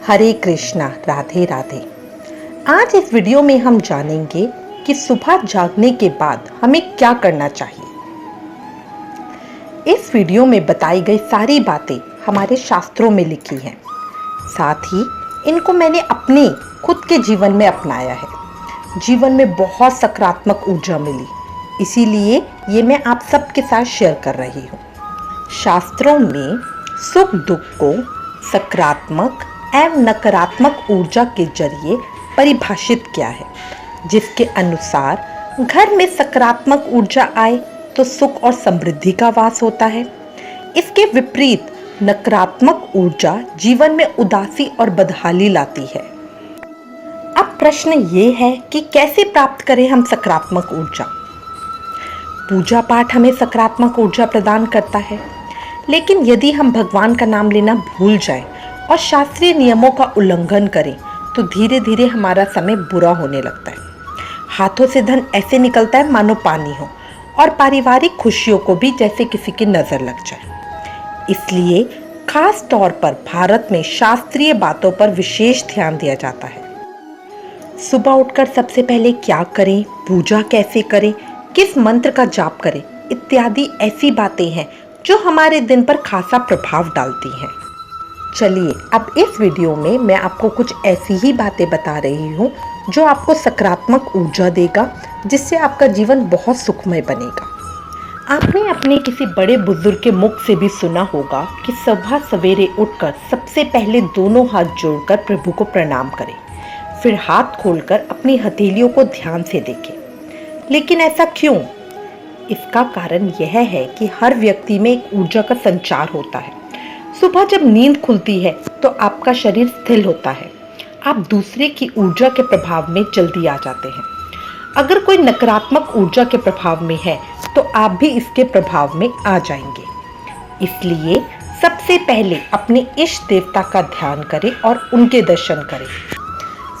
हरे कृष्णा, राधे राधे। आज इस वीडियो में हम जानेंगे कि सुबह जागने के बाद हमें क्या करना चाहिए। इस वीडियो में बताई गई सारी बातें हमारे शास्त्रों में लिखी हैं। साथ ही इनको मैंने अपने खुद के जीवन में अपनाया है। जीवन में बहुत सकारात्मक ऊर्जा मिली, इसीलिए ये मैं आप सबके साथ शेयर कर रही हूँ। शास्त्रों में सुख दुख को सकारात्मक एवं नकारात्मक ऊर्जा के जरिए परिभाषित किया है, जिसके अनुसार घर में सकारात्मक ऊर्जा आए तो सुख और समृद्धि का वास होता है। इसके विपरीत नकारात्मक ऊर्जा जीवन में उदासी और बदहाली लाती है। अब प्रश्न ये है कि कैसे प्राप्त करें हम सकारात्मक ऊर्जा। पूजा पाठ हमें सकारात्मक ऊर्जा प्रदान करता है, लेकिन यदि हम भगवान का नाम लेना भूल जाएं और शास्त्रीय नियमों का उल्लंघन करें तो धीरे धीरे हमारा समय बुरा होने लगता है। हाथों से धन ऐसे निकलता है मानो पानी हो, और पारिवारिक खुशियों को भी जैसे किसी की नजर लग जाए। इसलिए खास तौर पर भारत में शास्त्रीय बातों पर विशेष ध्यान दिया जाता है। सुबह उठकर सबसे पहले क्या करें, पूजा कैसे करें, किस मंत्र का जाप करें इत्यादि ऐसी बातें हैं जो हमारे दिन पर खासा प्रभाव डालती हैं। चलिए अब इस वीडियो में मैं आपको कुछ ऐसी ही बातें बता रही हूँ जो आपको सकारात्मक ऊर्जा देगा, जिससे आपका जीवन बहुत सुखमय बनेगा। आपने अपने किसी बड़े बुजुर्ग के मुख से भी सुना होगा कि सुबह सवेरे उठकर सबसे पहले दोनों हाथ जोड़कर प्रभु को प्रणाम करें, फिर हाथ खोलकर अपनी हथेलियों को ध्यान से देखें। लेकिन ऐसा क्यों? इसका कारण यह है कि हर व्यक्ति में एक ऊर्जा का संचार होता है। सुबह जब नींद खुलती है तो आपका शरीर स्थिर होता है, आप दूसरे की ऊर्जा के प्रभाव में जल्दी आ जाते हैं। अगर कोई नकारात्मक ऊर्जा के प्रभाव में है तो आप भी इसके प्रभाव में आ जाएंगे। इसलिए सबसे पहले अपने इष्ट देवता का ध्यान करें और उनके दर्शन करें,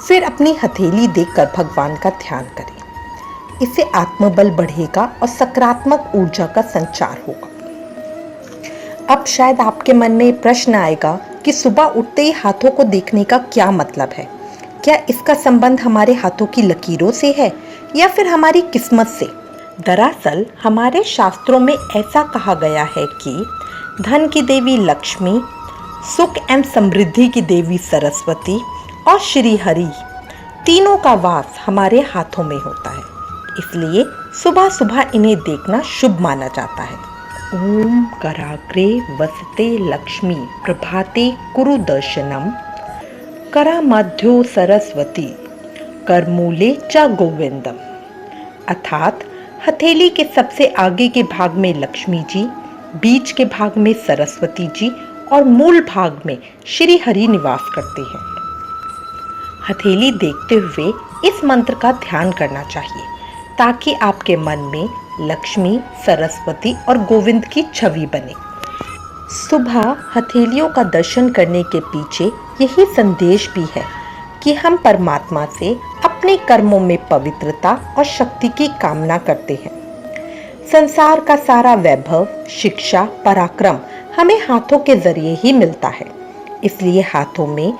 फिर अपनी हथेली देखकर भगवान का ध्यान करें। इससे आत्मबल बढ़ेगा और सकारात्मक ऊर्जा का संचार होगा। अब शायद आपके मन में प्रश्न आएगा कि सुबह उठते ही हाथों को देखने का क्या मतलब है। क्या इसका संबंध हमारे हाथों की लकीरों से है या फिर हमारी किस्मत से? दरअसल हमारे शास्त्रों में ऐसा कहा गया है कि धन की देवी लक्ष्मी, सुख एवं समृद्धि की देवी सरस्वती और श्री हरि तीनों का वास हमारे हाथों में होता है। इसलिए सुबह सुबह इन्हें देखना शुभ माना जाता है। ओम कराग्रे वसते लक्ष्मी प्रभाते कुरु दर्शनम करामध्यो सरस्वती करमूले च गोविंदम। अर्थात हथेली के सबसे आगे के भाग में लक्ष्मी जी, बीच के भाग में सरस्वती जी और मूल भाग में श्री हरि निवास करते हैं। हथेली देखते हुए इस मंत्र का ध्यान करना चाहिए ताकि आपके मन में लक्ष्मी, सरस्वती और गोविंद की छवि बने। सुबह हथेलियों का दर्शन करने के पीछे यही संदेश भी है कि हम परमात्मा से अपने कर्मों में पवित्रता और शक्ति की कामना करते हैं। संसार का सारा वैभव, शिक्षा, पराक्रम हमें हाथों के जरिए ही मिलता है। इसलिए हाथों में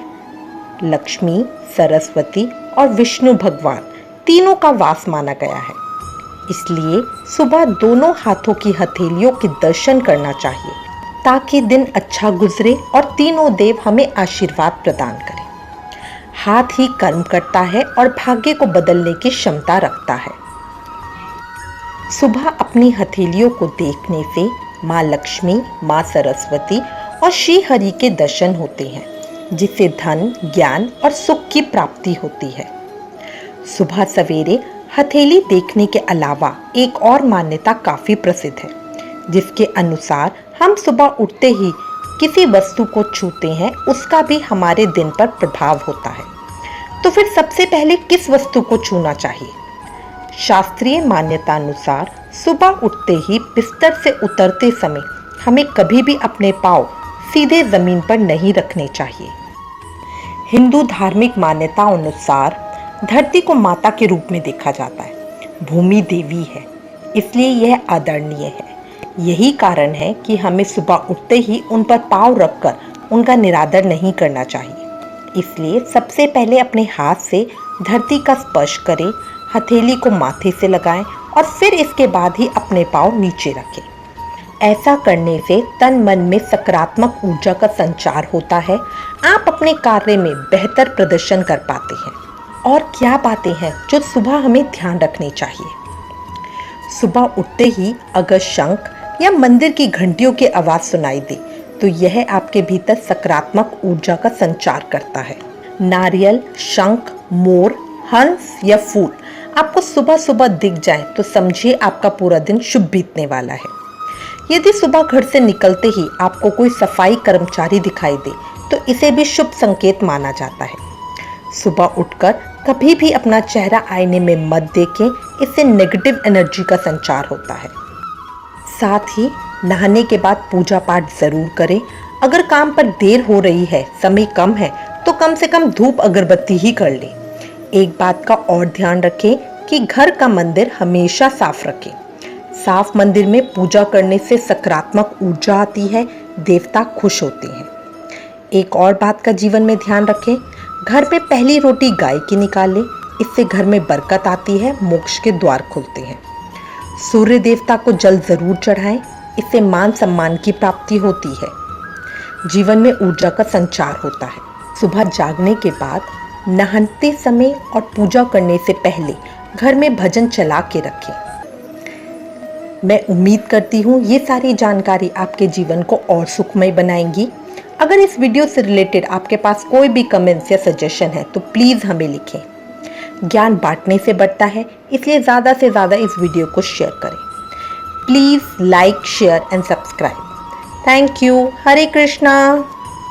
लक्ष्मी, सरस्वती और विष्णु भगवान तीनों का वास माना गया है। इसलिए सुबह दोनों हाथों की हथेलियों के दर्शन करना चाहिए ताकि दिन अच्छा गुजरे और तीनों देव हमें आशीर्वाद प्रदान करें। हाथ ही कर्म करता है और भाग्य को बदलने की क्षमता रखता है। सुबह अपनी हथेलियों को देखने से माँ लक्ष्मी, माँ सरस्वती और श्री हरि के दर्शन होते हैं, जिससे धन, ज्ञान और सुख की प्राप्ति होती है। सुबह सवेरे हथेली देखने के अलावा एक और मान्यता काफी प्रसिद्ध है, जिसके अनुसार हम सुबह उठते ही किसी वस्तु को छूते हैं, उसका भी हमारे दिन पर प्रभाव होता है। तो फिर सबसे पहले किस वस्तु को छूना चाहिए? शास्त्रीय मान्यता अनुसार सुबह उठते ही बिस्तर से उतरते समय हमें कभी भी अपने पाँव सीधे जमीन पर नहीं रखने चाहिए। हिंदू धार्मिक मान्यताओं अनुसार धरती को माता के रूप में देखा जाता है। भूमि देवी है, इसलिए यह आदरणीय है। यही कारण है कि हमें सुबह उठते ही उन पर पाँव रखकर उनका निरादर नहीं करना चाहिए। इसलिए सबसे पहले अपने हाथ से धरती का स्पर्श करें, हथेली को माथे से लगाएं और फिर इसके बाद ही अपने पाँव नीचे रखें। ऐसा करने से तन मन में सकारात्मक ऊर्जा का संचार होता है। आप अपने कार्य में बेहतर प्रदर्शन कर पाते हैं। और क्या बातें हैं जो सुबह हमें ध्यान रखनी चाहिए? सुबह उठते ही अगर शंख या मंदिर की घंटियों की आवाज़ सुनाई दे तो यह आपके भीतर सकारात्मक ऊर्जा का संचार करता है। नारियल, शंख, मोर, हंस या फूल आपको सुबह सुबह दिख जाए तो समझिए आपका पूरा दिन शुभ बीतने वाला है। यदि सुबह घर से निकलते ही आपको कोई सफाई कर्मचारी दिखाई दे तो इसे भी शुभ संकेत माना जाता है। सुबह उठकर कभी भी अपना चेहरा आईने में मत देखें, इससे नेगेटिव एनर्जी का संचार होता है। साथ ही नहाने के बाद पूजा पाठ जरूर करें। अगर काम पर देर हो रही है, समय कम है, तो कम से कम धूप अगरबत्ती ही कर लें। एक बात का और ध्यान रखें कि घर का मंदिर हमेशा साफ रखें। साफ मंदिर में पूजा करने से सकारात्मक ऊर्जा आती है, देवता खुश होते हैं। एक और बात का जीवन में ध्यान रखें, घर में पहली रोटी गाय की निकालें, इससे घर में बरकत आती है, मोक्ष के द्वार खुलते हैं। सूर्य देवता को जल जरूर चढ़ाएं, इससे मान सम्मान की प्राप्ति होती है। जीवन में ऊर्जा का संचार होता है। सुबह जागने के बाद नहाते समय और पूजा करने से पहले घर में भजन चला के रखें। मैं उम्मीद करती हूँ ये सारी जानकारी आपके जीवन को और सुखमय बनाएंगी। अगर इस वीडियो से रिलेटेड आपके पास कोई भी कमेंट्स या सजेशन है तो प्लीज़ हमें लिखें। ज्ञान बांटने से बढ़ता है, इसलिए ज़्यादा से ज़्यादा इस वीडियो को शेयर करें। Please like, share and subscribe. Thank you. Hare Krishna.